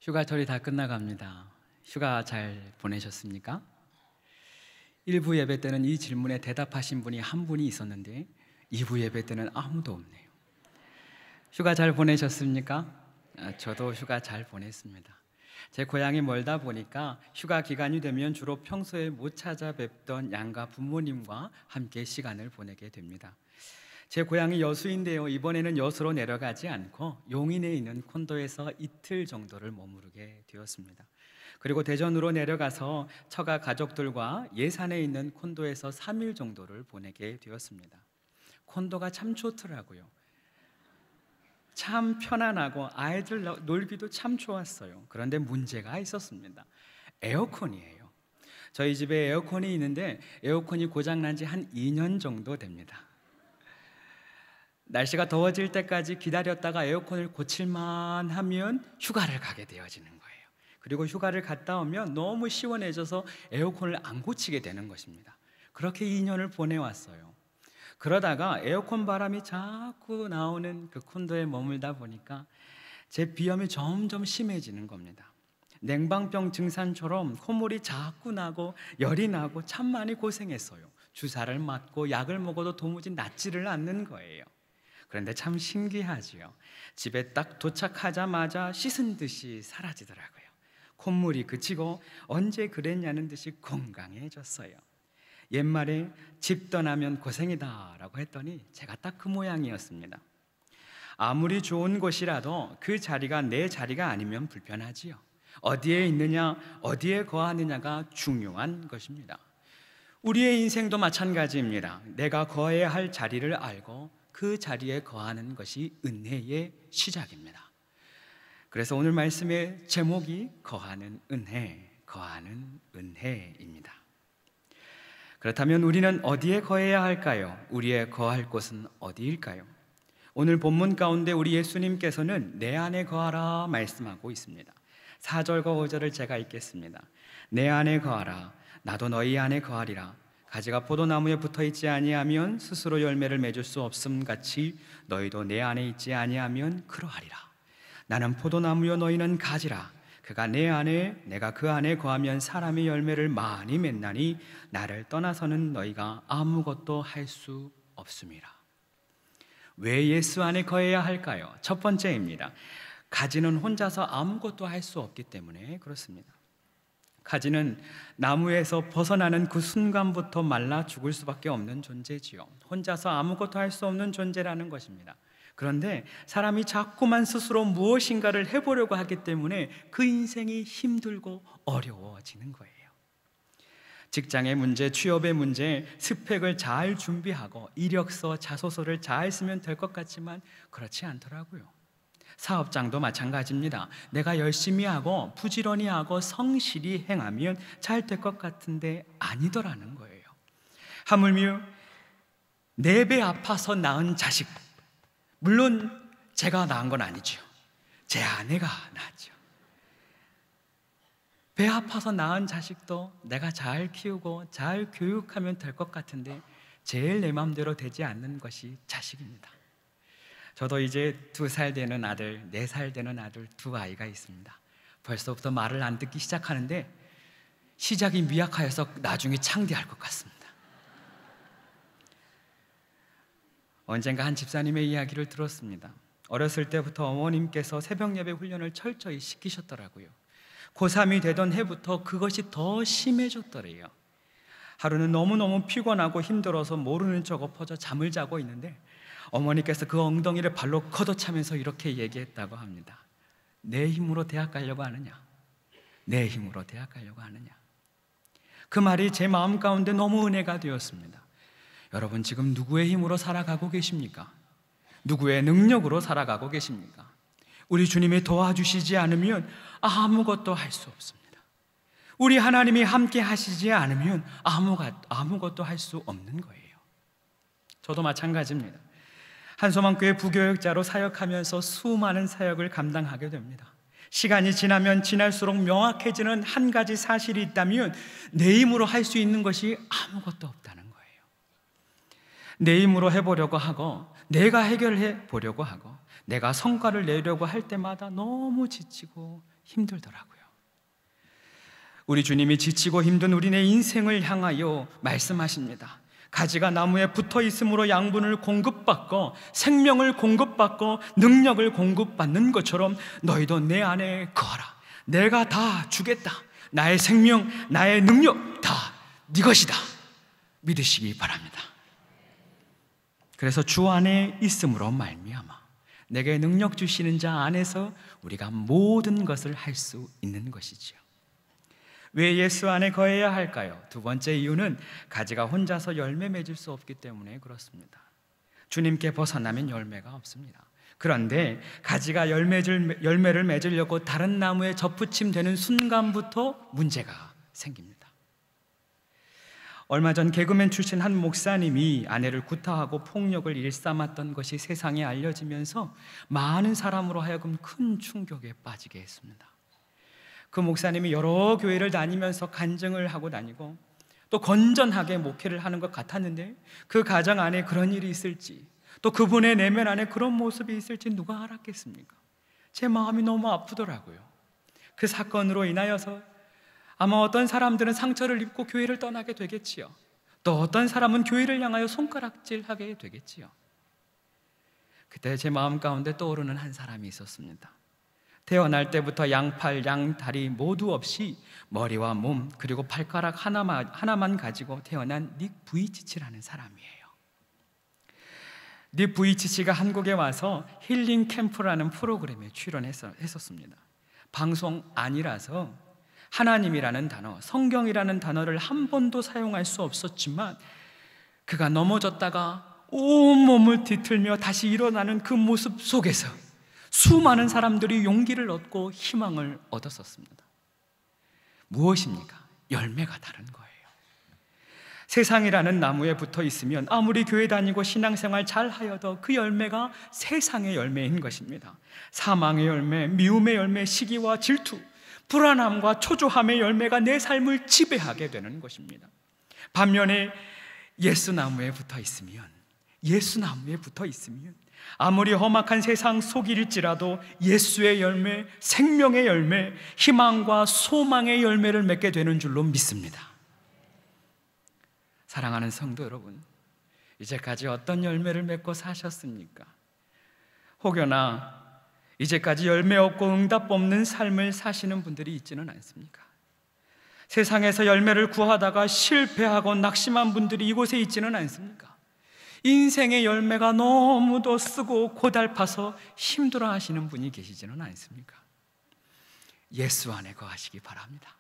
휴가철이 다 끝나갑니다. 휴가 잘 보내셨습니까? 1부 예배 때는 이 질문에 대답하신 분이 한 분이 있었는데 2부 예배 때는 아무도 없네요. 휴가 잘 보내셨습니까? 저도 휴가 잘 보냈습니다. 제 고향이 멀다 보니까 휴가 기간이 되면 주로 평소에 못 찾아뵙던 양가 부모님과 함께 시간을 보내게 됩니다. 제 고향이 여수인데요, 이번에는 여수로 내려가지 않고 용인에 있는 콘도에서 이틀 정도를 머무르게 되었습니다. 그리고 대전으로 내려가서 처가 가족들과 예산에 있는 콘도에서 3일 정도를 보내게 되었습니다. 콘도가 참 좋더라고요. 참 편안하고 아이들 놀기도 참 좋았어요. 그런데 문제가 있었습니다. 에어컨이에요. 저희 집에 에어컨이 있는데 에어컨이 고장난 지 한 2년 정도 됩니다. 날씨가 더워질 때까지 기다렸다가 에어컨을 고칠만 하면 휴가를 가게 되어지는 거예요. 그리고 휴가를 갔다 오면 너무 시원해져서 에어컨을 안 고치게 되는 것입니다. 그렇게 2년을 보내왔어요. 그러다가 에어컨 바람이 자꾸 나오는 그 콘도에 머물다 보니까 제 비염이 점점 심해지는 겁니다. 냉방병 증상처럼 콧물이 자꾸 나고 열이 나고 참 많이 고생했어요. 주사를 맞고 약을 먹어도 도무지 낫지를 않는 거예요. 그런데 참 신기하지요. 집에 딱 도착하자마자 씻은 듯이 사라지더라고요. 콧물이 그치고 언제 그랬냐는 듯이 건강해졌어요. 옛말에 집 떠나면 고생이다 라고 했더니 제가 딱 그 모양이었습니다. 아무리 좋은 곳이라도 그 자리가 내 자리가 아니면 불편하지요. 어디에 있느냐, 어디에 거하느냐가 중요한 것입니다. 우리의 인생도 마찬가지입니다. 내가 거해야 할 자리를 알고 그 자리에 거하는 것이 은혜의 시작입니다. 그래서 오늘 말씀의 제목이 거하는 은혜, 거하는 은혜입니다. 그렇다면 우리는 어디에 거해야 할까요? 우리의 거할 곳은 어디일까요? 오늘 본문 가운데 우리 예수님께서는 내 안에 거하라 말씀하고 있습니다. 4절과 5절을 제가 읽겠습니다. 내 안에 거하라, 나도 너희 안에 거하리라. 가지가 포도나무에 붙어있지 아니하면 스스로 열매를 맺을 수 없음 같이 너희도 내 안에 있지 아니하면 그러하리라. 나는 포도나무요 너희는 가지라. 그가 내 안에 내가 그 안에 거하면 사람의 열매를 많이 맺나니 나를 떠나서는 너희가 아무것도 할 수 없음이라. 왜 예수 안에 거해야 할까요? 첫 번째입니다. 가지는 혼자서 아무것도 할 수 없기 때문에 그렇습니다. 가지는 나무에서 벗어나는 그 순간부터 말라 죽을 수밖에 없는 존재지요. 혼자서 아무것도 할 수 없는 존재라는 것입니다. 그런데 사람이 자꾸만 스스로 무엇인가를 해보려고 하기 때문에 그 인생이 힘들고 어려워지는 거예요. 직장의 문제, 취업의 문제, 스펙을 잘 준비하고 이력서, 자소서를 잘 쓰면 될 것 같지만 그렇지 않더라고요. 사업장도 마찬가지입니다. 내가 열심히 하고 부지런히 하고 성실히 행하면 잘 될 것 같은데 아니더라는 거예요. 하물며 내 배 아파서 낳은 자식, 물론 제가 낳은 건 아니죠. 제 아내가 낳았죠. 배 아파서 낳은 자식도 내가 잘 키우고 잘 교육하면 될 것 같은데 제일 내 마음대로 되지 않는 것이 자식입니다. 저도 이제 2살 되는 아들, 4살 되는 아들 두 아이가 있습니다. 벌써부터 말을 안 듣기 시작하는데 시작이 미약하여서 나중에 창대할 것 같습니다. 언젠가 한 집사님의 이야기를 들었습니다. 어렸을 때부터 어머님께서 새벽 예배 훈련을 철저히 시키셨더라고요. 고3이 되던 해부터 그것이 더 심해졌더래요. 하루는 너무너무 피곤하고 힘들어서 모르는 척 엎어져 잠을 자고 있는데 어머니께서 그 엉덩이를 발로 걷어차면서 이렇게 얘기했다고 합니다. 내 힘으로 대학 가려고 하느냐? 내 힘으로 대학 가려고 하느냐? 그 말이 제 마음 가운데 너무 은혜가 되었습니다. 여러분, 지금 누구의 힘으로 살아가고 계십니까? 누구의 능력으로 살아가고 계십니까? 우리 주님이 도와주시지 않으면 아무것도 할 수 없습니다. 우리 하나님이 함께 하시지 않으면 아무것도 할 수 없는 거예요. 저도 마찬가지입니다. 한소망교회 부교역자로 사역하면서 수많은 사역을 감당하게 됩니다. 시간이 지나면 지날수록 명확해지는 한 가지 사실이 있다면 내 힘으로 할 수 있는 것이 아무것도 없다는 거예요. 내 힘으로 해보려고 하고 내가 해결해 보려고 하고 내가 성과를 내려고 할 때마다 너무 지치고 힘들더라고요. 우리 주님이 지치고 힘든 우리네 인생을 향하여 말씀하십니다. 가지가 나무에 붙어 있으므로 양분을 공급받고 생명을 공급받고 능력을 공급받는 것처럼 너희도 내 안에 거하라. 내가 다 주겠다. 나의 생명, 나의 능력 다 네 것이다. 믿으시기 바랍니다. 그래서 주 안에 있음으로 말미암아 내게 능력 주시는 자 안에서 우리가 모든 것을 할 수 있는 것이지요. 왜 예수 안에 거해야 할까요? 두 번째 이유는 가지가 혼자서 열매 맺을 수 없기 때문에 그렇습니다. 주님께 벗어나면 열매가 없습니다. 그런데 가지가 열매를 맺으려고 다른 나무에 접붙임되는 순간부터 문제가 생깁니다. 얼마 전 개그맨 출신 한 목사님이 아내를 구타하고 폭력을 일삼았던 것이 세상에 알려지면서 많은 사람으로 하여금 큰 충격에 빠지게 했습니다. 그 목사님이 여러 교회를 다니면서 간증을 하고 다니고 또 건전하게 목회를 하는 것 같았는데 그 가정 안에 그런 일이 있을지 또 그분의 내면 안에 그런 모습이 있을지 누가 알았겠습니까? 제 마음이 너무 아프더라고요. 그 사건으로 인하여서 아마 어떤 사람들은 상처를 입고 교회를 떠나게 되겠지요. 또 어떤 사람은 교회를 향하여 손가락질하게 되겠지요. 그때 제 마음 가운데 떠오르는 한 사람이 있었습니다. 태어날 때부터 양팔, 양다리 모두 없이 머리와 몸 그리고 발가락 하나만 가지고 태어난 닉 부이치치라는 사람이에요. 닉 부이치치가 한국에 와서 힐링 캠프라는 프로그램에 출연했었습니다. 방송 아니라서 하나님이라는 단어, 성경이라는 단어를 한 번도 사용할 수 없었지만 그가 넘어졌다가 온몸을 뒤틀며 다시 일어나는 그 모습 속에서 수많은 사람들이 용기를 얻고 희망을 얻었었습니다. 무엇입니까? 열매가 다른 거예요. 세상이라는 나무에 붙어 있으면 아무리 교회 다니고 신앙생활 잘 하여도 그 열매가 세상의 열매인 것입니다. 사망의 열매, 미움의 열매, 시기와 질투, 불안함과 초조함의 열매가 내 삶을 지배하게 되는 것입니다. 반면에 예수나무에 붙어 있으면 아무리 험악한 세상 속일지라도 예수의 열매, 생명의 열매, 희망과 소망의 열매를 맺게 되는 줄로 믿습니다. 사랑하는 성도 여러분, 이제까지 어떤 열매를 맺고 사셨습니까? 혹여나 이제까지 열매 없고 응답 없는 삶을 사시는 분들이 있지는 않습니까? 세상에서 열매를 구하다가 실패하고 낙심한 분들이 이곳에 있지는 않습니까? 인생의 열매가 너무도 쓰고 고달파서 힘들어 하시는 분이 계시지는 않습니까? 예수 안에 거하시기 바랍니다.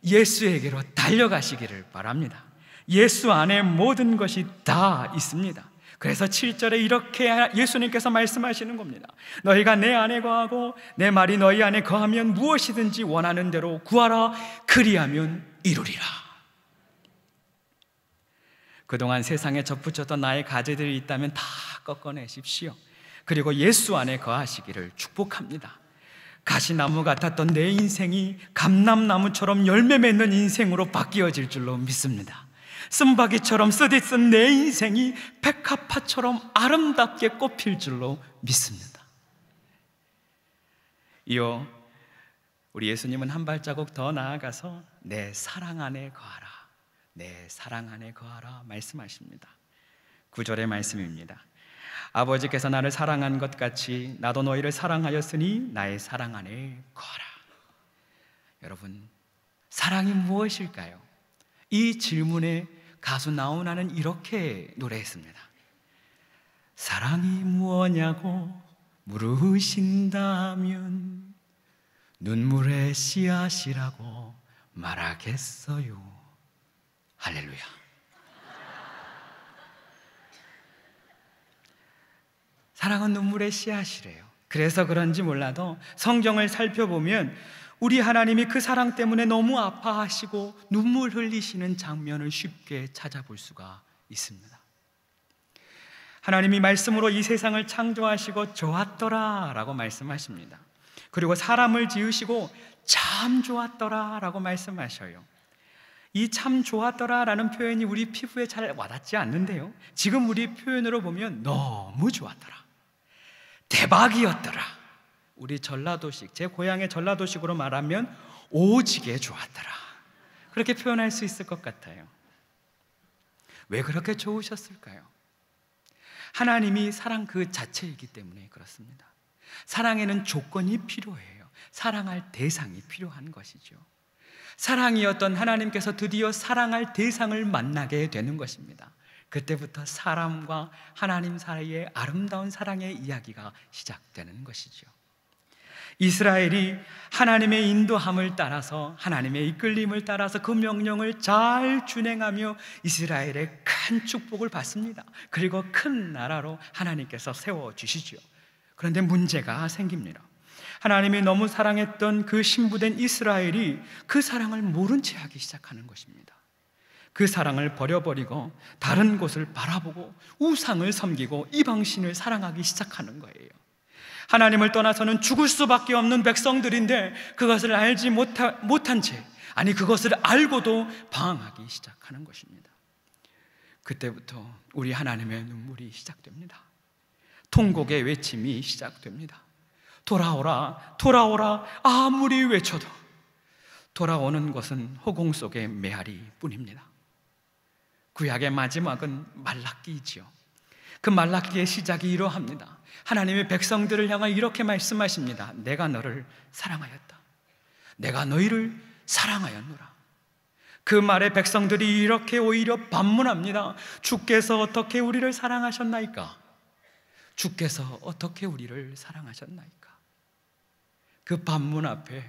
예수에게로 달려가시기를 바랍니다. 예수 안에 모든 것이 다 있습니다. 그래서 7절에 이렇게 예수님께서 말씀하시는 겁니다. 너희가 내 안에 거하고 내 말이 너희 안에 거하면 무엇이든지 원하는 대로 구하라. 그리하면 이루리라. 그동안 세상에 접붙였던 나의 가지들이 있다면 다 꺾어내십시오. 그리고 예수 안에 거하시기를 축복합니다. 가시나무 같았던 내 인생이 감람나무처럼 열매 맺는 인생으로 바뀌어질 줄로 믿습니다. 쓴바귀처럼 쓰디쓴 내 인생이 백합화처럼 아름답게 꽃필 줄로 믿습니다. 이어 우리 예수님은 한 발자국 더 나아가서 내 사랑 안에 거하라, 내 사랑 안에 거하라 말씀하십니다. 9절의 말씀입니다. 아버지께서 나를 사랑한 것 같이 나도 너희를 사랑하였으니 나의 사랑 안에 거하라. 여러분, 사랑이 무엇일까요? 이 질문에 가수 나훈아는 이렇게 노래했습니다. 사랑이 무엇냐고 물으신다면 눈물의 씨앗이라고 말하겠어요. 할렐루야. 사랑은 눈물의 씨앗이래요. 그래서 그런지 몰라도 성경을 살펴보면 우리 하나님이 그 사랑 때문에 너무 아파하시고 눈물 흘리시는 장면을 쉽게 찾아볼 수가 있습니다. 하나님이 말씀으로 이 세상을 창조하시고 좋았더라 라고 말씀하십니다. 그리고 사람을 지으시고 참 좋았더라 라고 말씀하셔요. 이 참 좋았더라 라는 표현이 우리 피부에 잘 와닿지 않는데요, 지금 우리 표현으로 보면 너무 좋았더라, 대박이었더라, 우리 전라도식, 제 고향의 전라도식으로 말하면 오지게 좋았더라, 그렇게 표현할 수 있을 것 같아요. 왜 그렇게 좋으셨을까요? 하나님이 사랑 그 자체이기 때문에 그렇습니다. 사랑에는 조건이 필요해요. 사랑할 대상이 필요한 것이죠. 사랑이었던 하나님께서 드디어 사랑할 대상을 만나게 되는 것입니다. 그때부터 사람과 하나님 사이의 아름다운 사랑의 이야기가 시작되는 것이죠. 이스라엘이 하나님의 인도함을 따라서, 하나님의 이끌림을 따라서 그 명령을 잘 준행하며 이스라엘의 큰 축복을 받습니다. 그리고 큰 나라로 하나님께서 세워주시죠. 그런데 문제가 생깁니다. 하나님이 너무 사랑했던 그 신부된 이스라엘이 그 사랑을 모른 채 하기 시작하는 것입니다. 그 사랑을 버려버리고 다른 곳을 바라보고 우상을 섬기고 이방신을 사랑하기 시작하는 거예요. 하나님을 떠나서는 죽을 수밖에 없는 백성들인데 그것을 알지 못한 채, 아니 그것을 알고도 방황하기 시작하는 것입니다. 그때부터 우리 하나님의 눈물이 시작됩니다. 통곡의 외침이 시작됩니다. 돌아오라, 돌아오라 아무리 외쳐도 돌아오는 것은 허공 속의 메아리 뿐입니다. 구약의 마지막은 말라기이지요. 그 말라기의 시작이 이러합니다. 하나님의 백성들을 향하여 이렇게 말씀하십니다. 내가 너를 사랑하였다. 내가 너희를 사랑하였노라. 그 말에 백성들이 이렇게 오히려 반문합니다. 주께서 어떻게 우리를 사랑하셨나이까? 주께서 어떻게 우리를 사랑하셨나이까? 그 반문 앞에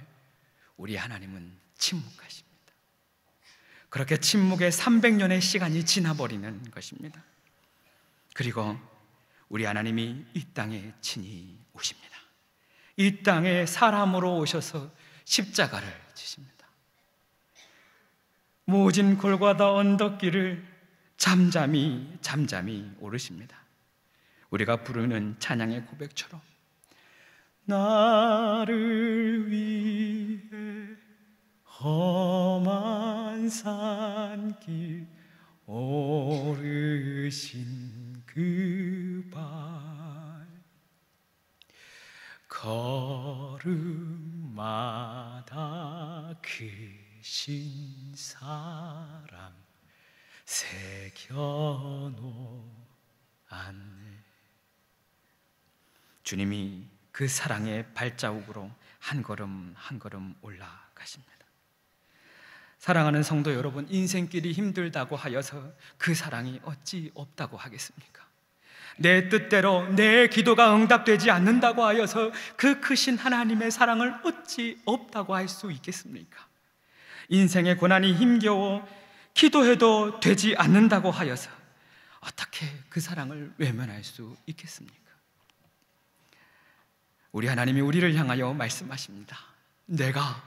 우리 하나님은 침묵하십니다. 그렇게 침묵의 300년의 시간이 지나버리는 것입니다. 그리고 우리 하나님이 이 땅에 친히 오십니다. 이 땅에 사람으로 오셔서 십자가를 지십니다. 모진 골고다 언덕길을 잠잠히 오르십니다. 우리가 부르는 찬양의 고백처럼 나를 위해 험한 산길 오르신 그 발, 걸음마다 크신 사랑 새겨놓았네. 주님이 그 사랑의 발자국으로 한 걸음 한 걸음 올라가십니다. 사랑하는 성도 여러분, 인생길이 힘들다고 하여서 그 사랑이 어찌 없다고 하겠습니까? 내 뜻대로 내 기도가 응답되지 않는다고 하여서 그 크신 하나님의 사랑을 어찌 없다고 할 수 있겠습니까? 인생의 고난이 힘겨워 기도해도 되지 않는다고 하여서 어떻게 그 사랑을 외면할 수 있겠습니까? 우리 하나님이 우리를 향하여 말씀하십니다. 내가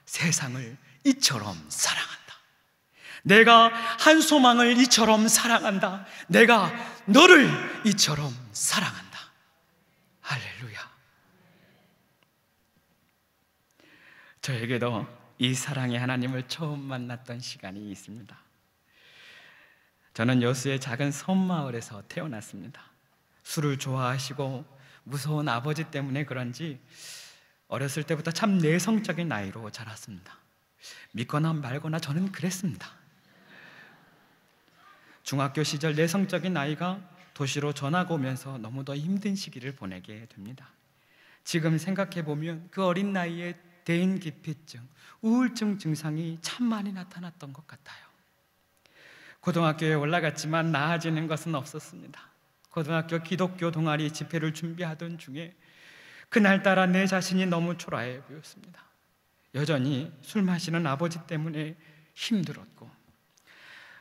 세상을 이처럼 사랑한다. 내가 한 소망을 이처럼 사랑한다. 내가 너를 이처럼 사랑한다. 할렐루야. 저에게도 이 사랑의 하나님을 처음 만났던 시간이 있습니다. 저는 여수의 작은 섬마을에서 태어났습니다. 술을 좋아하시고 무서운 아버지 때문에 그런지 어렸을 때부터 참 내성적인 나이로 자랐습니다. 믿거나 말거나 저는 그랬습니다. 중학교 시절 내성적인 아이가 도시로 전학 오면서 너무도 힘든 시기를 보내게 됩니다. 지금 생각해보면 그 어린 나이에 대인기피증, 우울증 증상이 참 많이 나타났던 것 같아요. 고등학교에 올라갔지만 나아지는 것은 없었습니다. 고등학교 기독교 동아리 집회를 준비하던 중에 그날따라 내 자신이 너무 초라해 보였습니다. 여전히 술 마시는 아버지 때문에 힘들었고,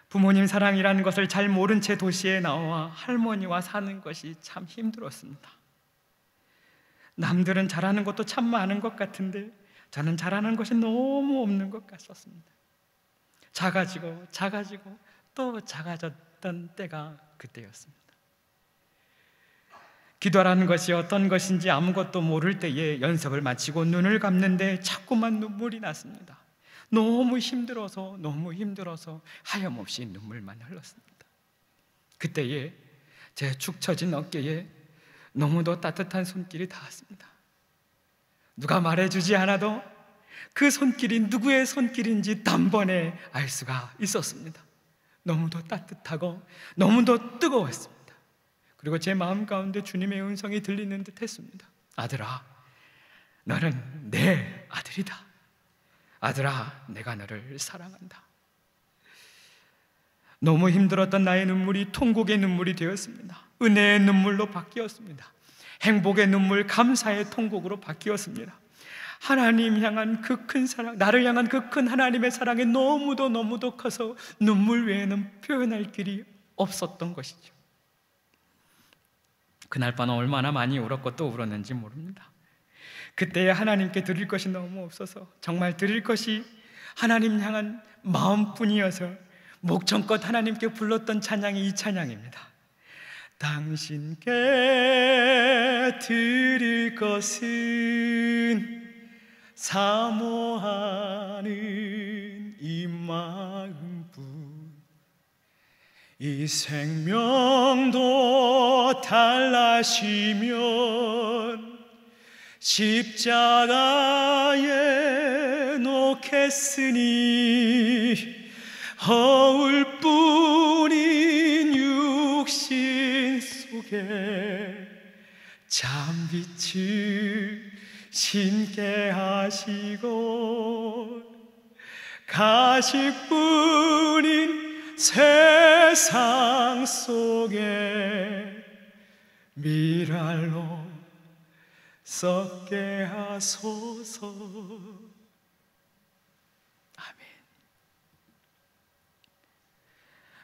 부모님 사랑이라는 것을 잘 모른 채 도시에 나와 할머니와 사는 것이 참 힘들었습니다. 남들은 잘하는 것도 참 많은 것 같은데 저는 잘하는 것이 너무 없는 것 같았습니다. 작아지고 또 작아졌던 때가 그때였습니다. 기도라는 것이 어떤 것인지 아무것도 모를 때에 연습을 마치고 눈을 감는데 자꾸만 눈물이 났습니다. 너무 힘들어서 하염없이 눈물만 흘렀습니다. 그때에 제 축 처진 어깨에 너무도 따뜻한 손길이 닿았습니다. 누가 말해주지 않아도 그 손길이 누구의 손길인지 단번에 알 수가 있었습니다. 너무도 따뜻하고 너무도 뜨거웠습니다. 그리고 제 마음 가운데 주님의 음성이 들리는 듯 했습니다. 아들아, 너는 내 아들이다. 아들아, 내가 너를 사랑한다. 너무 힘들었던 나의 눈물이 통곡의 눈물이 되었습니다. 은혜의 눈물로 바뀌었습니다. 행복의 눈물, 감사의 통곡으로 바뀌었습니다. 하나님 향한 그 큰 사랑, 나를 향한 그 큰 하나님의 사랑이 너무도 커서 눈물 외에는 표현할 길이 없었던 것이죠. 그날 밤 얼마나 많이 울었고 또 울었는지 모릅니다. 그때에 하나님께 드릴 것이 너무 없어서, 정말 드릴 것이 하나님 향한 마음뿐이어서 목청껏 하나님께 불렀던 찬양이 이 찬양입니다. 당신께 드릴 것은 사모하는 이 마음뿐, 이 생명도 달라시면 십자가에 놓겠으니 허울 뿐인 육신 속에 참빛을 신게 하시고 가시뿐인 세상 속에 미랄로 썩게 하소서. 아멘.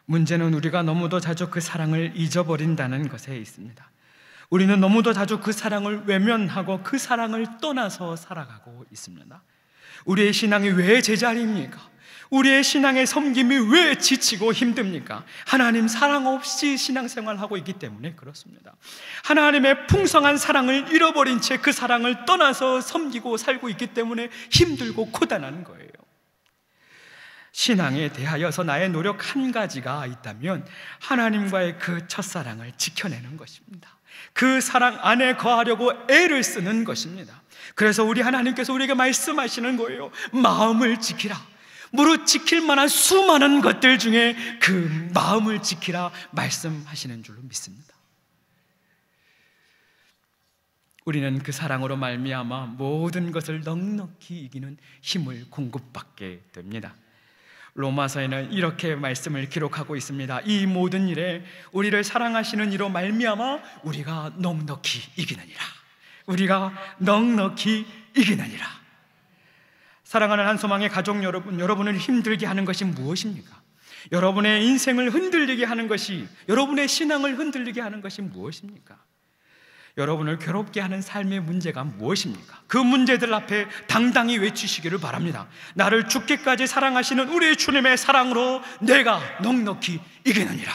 문제는 우리가 너무도 자주 그 사랑을 잊어버린다는 것에 있습니다. 우리는 너무도 자주 그 사랑을 외면하고 그 사랑을 떠나서 살아가고 있습니다. 우리의 신앙이 왜 제자리입니까? 우리의 신앙의 섬김이 왜 지치고 힘듭니까? 하나님 사랑 없이 신앙생활하고 있기 때문에 그렇습니다. 하나님의 풍성한 사랑을 잃어버린 채 그 사랑을 떠나서 섬기고 살고 있기 때문에 힘들고 고단한 거예요. 신앙에 대하여서 나의 노력 한 가지가 있다면 하나님과의 그 첫사랑을 지켜내는 것입니다. 그 사랑 안에 거하려고 애를 쓰는 것입니다. 그래서 우리 하나님께서 우리에게 말씀하시는 거예요. 마음을 지키라. 무릇 지킬 만한 수많은 것들 중에 그 마음을 지키라 말씀하시는 줄로 믿습니다. 우리는 그 사랑으로 말미암아 모든 것을 넉넉히 이기는 힘을 공급받게 됩니다. 로마서에는 이렇게 말씀을 기록하고 있습니다. 이 모든 일에 우리를 사랑하시는 이로 말미암아 우리가 넉넉히 이기느니라. 우리가 넉넉히 이기느니라. 사랑하는 한소망의 가족 여러분, 여러분을 힘들게 하는 것이 무엇입니까? 여러분의 인생을 흔들리게 하는 것이, 여러분의 신앙을 흔들리게 하는 것이 무엇입니까? 여러분을 괴롭게 하는 삶의 문제가 무엇입니까? 그 문제들 앞에 당당히 외치시기를 바랍니다. 나를 죽기까지 사랑하시는 우리 주님의 사랑으로 내가 넉넉히 이기느니라.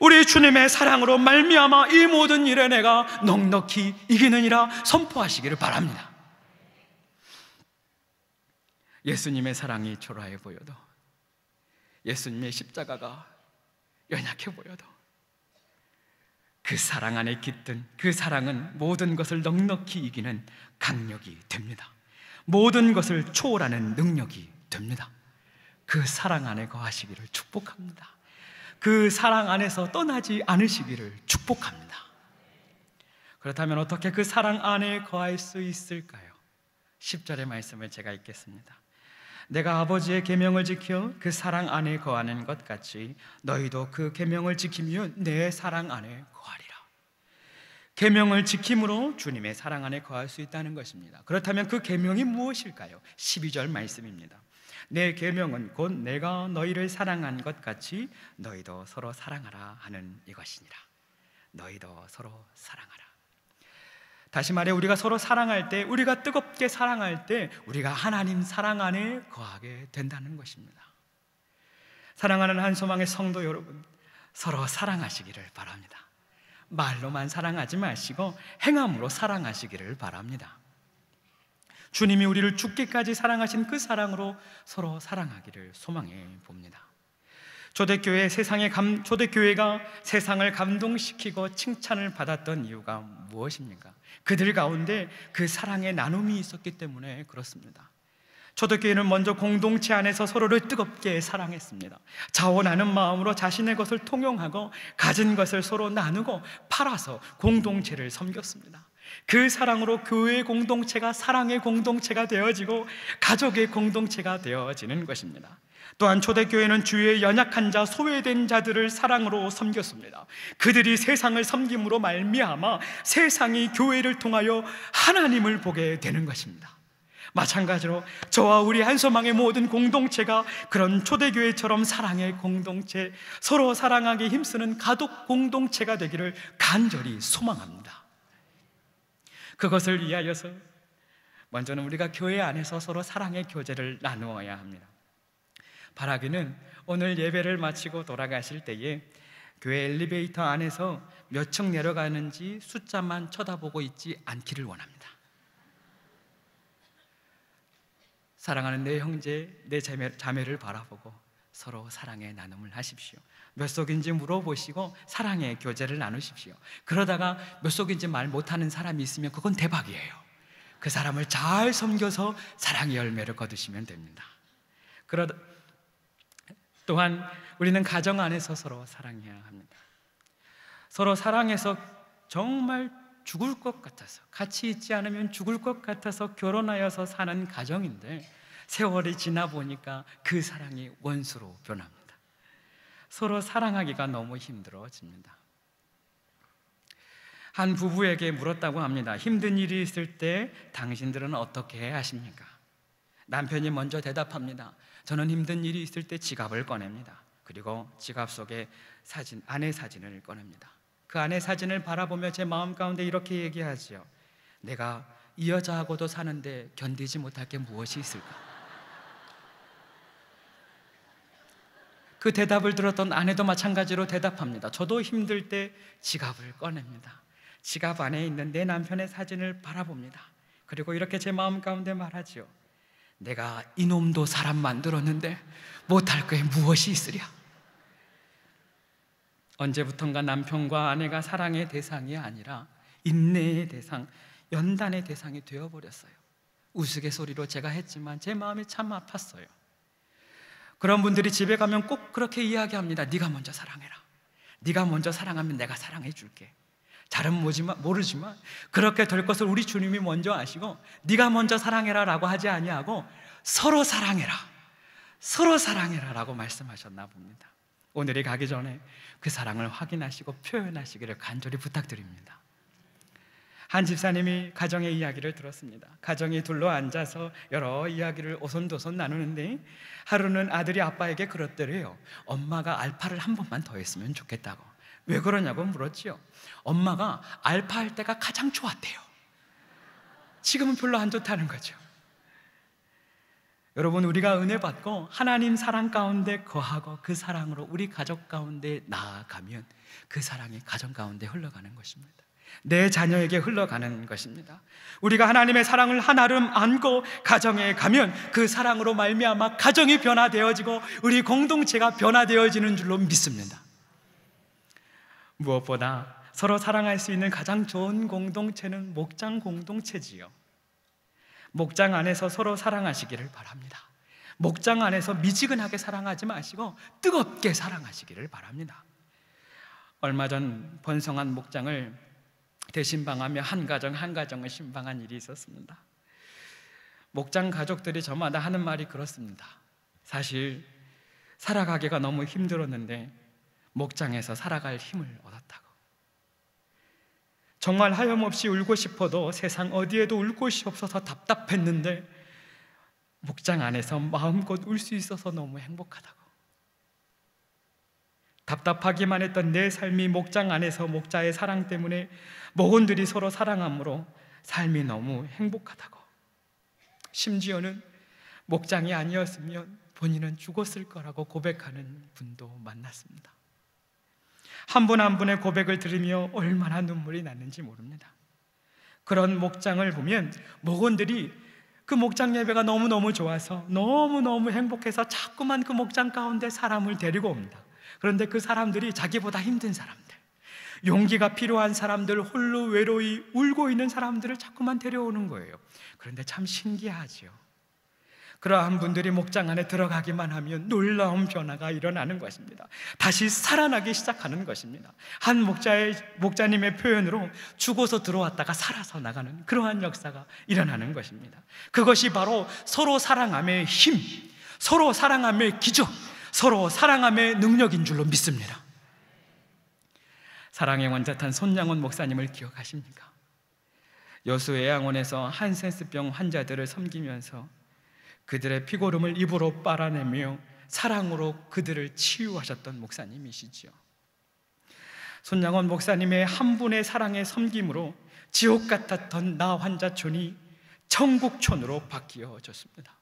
우리 주님의 사랑으로 말미암아 이 모든 일에 내가 넉넉히 이기느니라 선포하시기를 바랍니다. 예수님의 사랑이 초라해 보여도, 예수님의 십자가가 연약해 보여도 그 사랑 안에 깃든 그 사랑은 모든 것을 넉넉히 이기는 강력이 됩니다. 모든 것을 초월하는 능력이 됩니다. 그 사랑 안에 거하시기를 축복합니다. 그 사랑 안에서 떠나지 않으시기를 축복합니다. 그렇다면 어떻게 그 사랑 안에 거할 수 있을까요? 10절의 말씀을 제가 읽겠습니다. 내가 아버지의 계명을 지켜 그 사랑 안에 거하는 것 같이 너희도 그 계명을 지키면 내 사랑 안에 거하리라. 계명을 지킴으로 주님의 사랑 안에 거할 수 있다는 것입니다. 그렇다면 그 계명이 무엇일까요? 12절 말씀입니다. 내 계명은 곧 내가 너희를 사랑한 것 같이 너희도 서로 사랑하라 하는 이것이니라. 너희도 서로 사랑하라. 다시 말해 우리가 서로 사랑할 때, 우리가 뜨겁게 사랑할 때 우리가 하나님 사랑 안에 거하게 된다는 것입니다. 사랑하는 한소망의 성도 여러분, 서로 사랑하시기를 바랍니다. 말로만 사랑하지 마시고 행함으로 사랑하시기를 바랍니다. 주님이 우리를 죽기까지 사랑하신 그 사랑으로 서로 사랑하기를 소망해 봅니다. 초대교회가 세상을 감동시키고 칭찬을 받았던 이유가 무엇입니까? 그들 가운데 그 사랑의 나눔이 있었기 때문에 그렇습니다. 초대교회는 먼저 공동체 안에서 서로를 뜨겁게 사랑했습니다. 자원하는 마음으로 자신의 것을 통용하고 가진 것을 서로 나누고 팔아서 공동체를 섬겼습니다. 그 사랑으로 교회의 공동체가 사랑의 공동체가 되어지고 가족의 공동체가 되어지는 것입니다. 또한 초대교회는 주위의 연약한 자, 소외된 자들을 사랑으로 섬겼습니다. 그들이 세상을 섬김으로 말미암아 세상이 교회를 통하여 하나님을 보게 되는 것입니다. 마찬가지로 저와 우리 한소망의 모든 공동체가 그런 초대교회처럼 사랑의 공동체, 서로 사랑하기 힘쓰는 가족 공동체가 되기를 간절히 소망합니다. 그것을 위하여서 먼저는 우리가 교회 안에서 서로 사랑의 교제를 나누어야 합니다. 바라기는 오늘 예배를 마치고 돌아가실 때에 교회 엘리베이터 안에서 몇 층 내려가는지 숫자만 쳐다보고 있지 않기를 원합니다. 사랑하는 내 형제, 내 자매를 바라보고 서로 사랑의 나눔을 하십시오. 몇 속인지 물어보시고 사랑의 교제를 나누십시오. 그러다가 몇 속인지 말 못하는 사람이 있으면 그건 대박이에요. 그 사람을 잘 섬겨서 사랑의 열매를 거두시면 됩니다. 또한 우리는 가정 안에서 서로 사랑해야 합니다. 서로 사랑해서 정말 죽을 것 같아서, 같이 있지 않으면 죽을 것 같아서 결혼하여서 사는 가정인데 세월이 지나 보니까 그 사랑이 원수로 변합니다. 서로 사랑하기가 너무 힘들어집니다. 한 부부에게 물었다고 합니다. 힘든 일이 있을 때 당신들은 어떻게 하십니까? 남편이 먼저 대답합니다. 저는 힘든 일이 있을 때 지갑을 꺼냅니다. 그리고 지갑 속에 아내 사진을 꺼냅니다. 그 아내 사진을 바라보며 제 마음 가운데 이렇게 얘기하지요. 내가 이 여자하고도 사는데 견디지 못할 게 무엇이 있을까? 그 대답을 들었던 아내도 마찬가지로 대답합니다. 저도 힘들 때 지갑을 꺼냅니다. 지갑 안에 있는 내 남편의 사진을 바라봅니다. 그리고 이렇게 제 마음 가운데 말하지요. 내가 이놈도 사람 만들었는데 못할 게 무엇이 있으랴? 언제부턴가 남편과 아내가 사랑의 대상이 아니라 인내의 대상, 연단의 대상이 되어버렸어요. 우스갯소리로 제가 했지만 제 마음이 참 아팠어요. 그런 분들이 집에 가면 꼭 그렇게 이야기합니다. 네가 먼저 사랑해라. 네가 먼저 사랑하면 내가 사랑해 줄게. 잘은 모르지만 그렇게 될 것을 우리 주님이 먼저 아시고 네가 먼저 사랑해라 라고 하지 아니하고 서로 사랑해라, 서로 사랑해라 라고 말씀하셨나 봅니다. 오늘이 가기 전에 그 사랑을 확인하시고 표현하시기를 간절히 부탁드립니다. 한 집사님이 가정의 이야기를 들었습니다. 가정이 둘러 앉아서 여러 이야기를 오손도손 나누는데 하루는 아들이 아빠에게 그렇더래요. 엄마가 알파를 한 번만 더 했으면 좋겠다고. 왜 그러냐고 물었지요. 엄마가 알파 할 때가 가장 좋았대요. 지금은 별로 안 좋다는 거죠. 여러분, 우리가 은혜 받고 하나님 사랑 가운데 거하고 그 사랑으로 우리 가족 가운데 나아가면 그 사랑이 가정 가운데 흘러가는 것입니다. 내 자녀에게 흘러가는 것입니다. 우리가 하나님의 사랑을 한아름 안고 가정에 가면 그 사랑으로 말미암아 가정이 변화되어지고 우리 공동체가 변화되어지는 줄로 믿습니다. 무엇보다 서로 사랑할 수 있는 가장 좋은 공동체는 목장 공동체지요. 목장 안에서 서로 사랑하시기를 바랍니다. 목장 안에서 미지근하게 사랑하지 마시고 뜨겁게 사랑하시기를 바랍니다. 얼마 전 번성한 목장을 대신방하며 한 가정을 신방한 일이 있었습니다. 목장 가족들이 저마다 하는 말이 그렇습니다. 사실 살아가기가 너무 힘들었는데 목장에서 살아갈 힘을 얻었다고. 정말 하염없이 울고 싶어도 세상 어디에도 울 곳이 없어서 답답했는데 목장 안에서 마음껏 울 수 있어서 너무 행복하다고. 답답하기만 했던 내 삶이 목장 안에서 목자의 사랑 때문에 목원들이 서로 사랑함으로 삶이 너무 행복하다고. 심지어는 목장이 아니었으면 본인은 죽었을 거라고 고백하는 분도 만났습니다. 한 분 한 분의 고백을 들으며 얼마나 눈물이 났는지 모릅니다. 그런 목장을 보면 목원들이 그 목장 예배가 너무너무 좋아서 너무너무 행복해서 자꾸만 그 목장 가운데 사람을 데리고 옵니다. 그런데 그 사람들이 자기보다 힘든 사람들, 용기가 필요한 사람들, 홀로 외로이 울고 있는 사람들을 자꾸만 데려오는 거예요. 그런데 참 신기하죠. 그러한 분들이 목장 안에 들어가기만 하면 놀라운 변화가 일어나는 것입니다. 다시 살아나기 시작하는 것입니다. 한 목자님의 표현으로 죽어서 들어왔다가 살아서 나가는 그러한 역사가 일어나는 것입니다. 그것이 바로 서로 사랑함의 힘, 서로 사랑함의 기적, 서로 사랑함의 능력인 줄로 믿습니다. 사랑의 원자탄 손양원 목사님을 기억하십니까? 여수 애양원에서 한센스병 환자들을 섬기면서 그들의 피고름을 입으로 빨아내며 사랑으로 그들을 치유하셨던 목사님이시죠. 손양원 목사님의 한 분의 사랑의 섬김으로 지옥 같았던 나 환자촌이 천국촌으로 바뀌어졌습니다.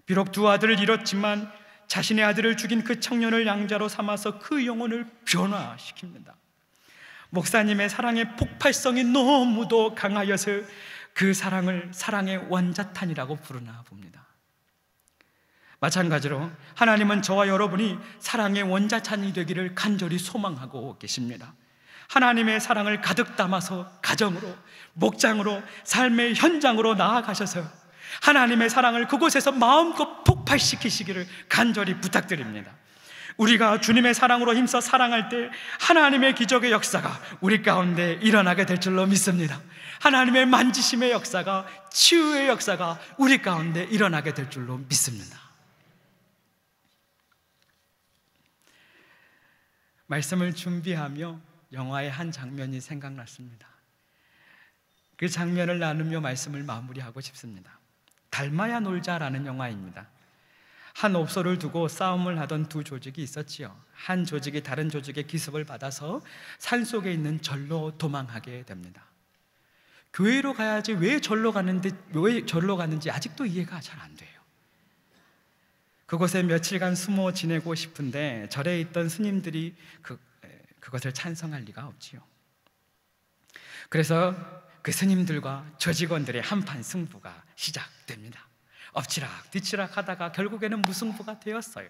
비록 두 아들을 잃었지만 자신의 아들을 죽인 그 청년을 양자로 삼아서 그 영혼을 변화시킵니다. 목사님의 사랑의 폭발성이 너무도 강하여서 그 사랑을 사랑의 원자탄이라고 부르나 봅니다. 마찬가지로 하나님은 저와 여러분이 사랑의 원자탄이 되기를 간절히 소망하고 계십니다. 하나님의 사랑을 가득 담아서 가정으로, 목장으로, 삶의 현장으로 나아가셔서 하나님의 사랑을 그곳에서 마음껏 폭발시키시기를 간절히 부탁드립니다. 우리가 주님의 사랑으로 힘써 사랑할 때 하나님의 기적의 역사가 우리 가운데 일어나게 될 줄로 믿습니다. 하나님의 만지심의 역사가, 치유의 역사가 우리 가운데 일어나게 될 줄로 믿습니다. 말씀을 준비하며 영화의 한 장면이 생각났습니다. 그 장면을 나누며 말씀을 마무리하고 싶습니다. 닮아야 놀자라는 영화입니다. 한 옵소를 두고 싸움을 하던 두 조직이 있었지요. 한 조직이 다른 조직의 기습을 받아서 산속에 있는 절로 도망하게 됩니다. 교회로 가야지 왜 절로 갔는지 아직도 이해가 잘 안 돼요. 그곳에 며칠간 숨어 지내고 싶은데 절에 있던 스님들이 그것을 찬성할 리가 없지요. 그래서 그 스님들과 조직원들의 한판 승부가 시작됩니다. 엎치락 뒤치락 하다가 결국에는 무승부가 되었어요.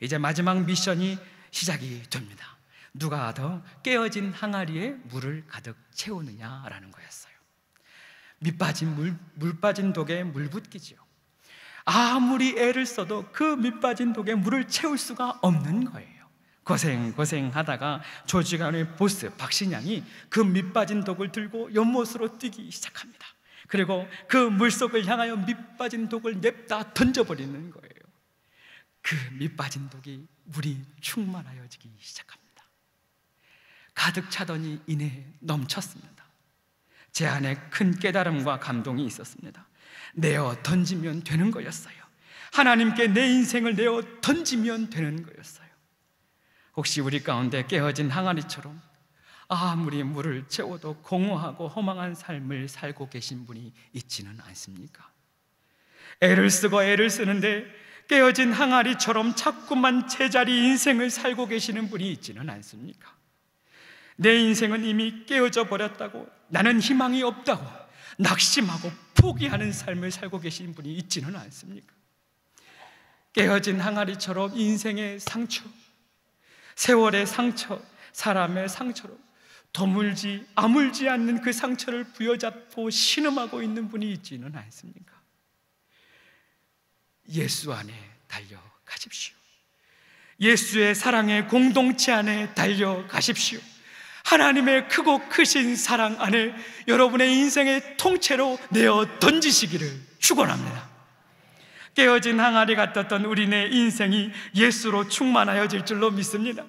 이제 마지막 미션이 시작이 됩니다. 누가 더 깨어진 항아리에 물을 가득 채우느냐라는 거였어요. 물 빠진 독에 물 붓기지요. 아무리 애를 써도 그 밑빠진 독에 물을 채울 수가 없는 거예요. 고생하다가 조직원의 보스 박신양이 그 밑빠진 독을 들고 연못으로 뛰기 시작합니다. 그리고 그 물속을 향하여 밑빠진 독을 냅다 던져버리는 거예요. 그 밑빠진 독이 물이 충만하여지기 시작합니다. 가득 차더니 이내 넘쳤습니다. 제 안에 큰 깨달음과 감동이 있었습니다. 내어 던지면 되는 거였어요. 하나님께 내 인생을 내어 던지면 되는 거였어요. 혹시 우리 가운데 깨어진 항아리처럼 아무리 물을 채워도 공허하고 허망한 삶을 살고 계신 분이 있지는 않습니까? 애를 쓰는데 깨어진 항아리처럼 자꾸만 제자리 인생을 살고 계시는 분이 있지는 않습니까? 내 인생은 이미 깨어져 버렸다고, 나는 희망이 없다고 낙심하고 포기하는 삶을 살고 계신 분이 있지는 않습니까? 깨어진 항아리처럼 인생의 상처, 세월의 상처, 사람의 상처로 아물지 않는 그 상처를 부여잡고 신음하고 있는 분이 있지는 않습니까? 예수 안에 달려가십시오. 예수의 사랑의 공동체 안에 달려가십시오. 하나님의 크고 크신 사랑 안에 여러분의 인생의 통째로 내어 던지시기를 축원합니다. 깨어진 항아리 같았던 우리네 인생이 예수로 충만하여질 줄로 믿습니다.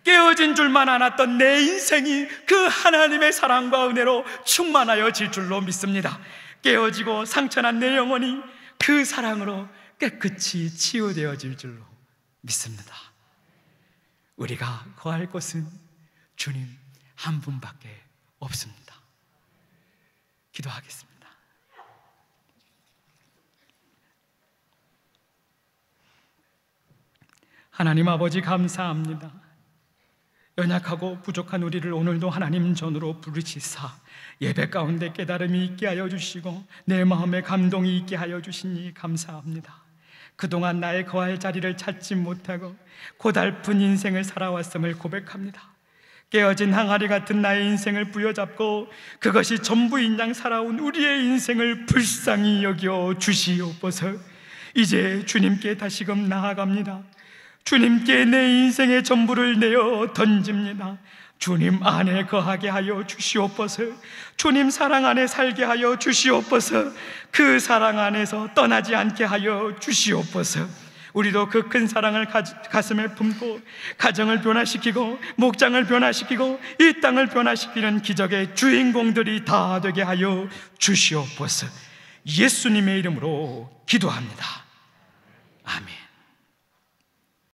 깨어진 줄만 알았던 내 인생이 그 하나님의 사랑과 은혜로 충만하여질 줄로 믿습니다. 깨어지고 상처난 내 영혼이 그 사랑으로 깨끗이 치유되어질 줄로 믿습니다. 우리가 거할 곳은 주님 한 분밖에 없습니다. 기도하겠습니다. 하나님 아버지 감사합니다. 연약하고 부족한 우리를 오늘도 하나님 전으로 부르시사 예배 가운데 깨달음이 있게 하여 주시고 내 마음에 감동이 있게 하여 주시니 감사합니다. 그동안 나의 거할 자리를 찾지 못하고 고달픈 인생을 살아왔음을 고백합니다. 깨어진 항아리 같은 나의 인생을 부여잡고 그것이 전부인 양 살아온 우리의 인생을 불쌍히 여겨 주시옵소서. 이제 주님께 다시금 나아갑니다. 주님께 내 인생의 전부를 내어 던집니다. 주님 안에 거하게 하여 주시옵소서. 주님 사랑 안에 살게 하여 주시옵소서. 그 사랑 안에서 떠나지 않게 하여 주시옵소서. 우리도 그 큰 사랑을 가슴에 품고 가정을 변화시키고 목장을 변화시키고 이 땅을 변화시키는 기적의 주인공들이 다 되게 하여 주시옵소서. 예수님의 이름으로 기도합니다. 아멘.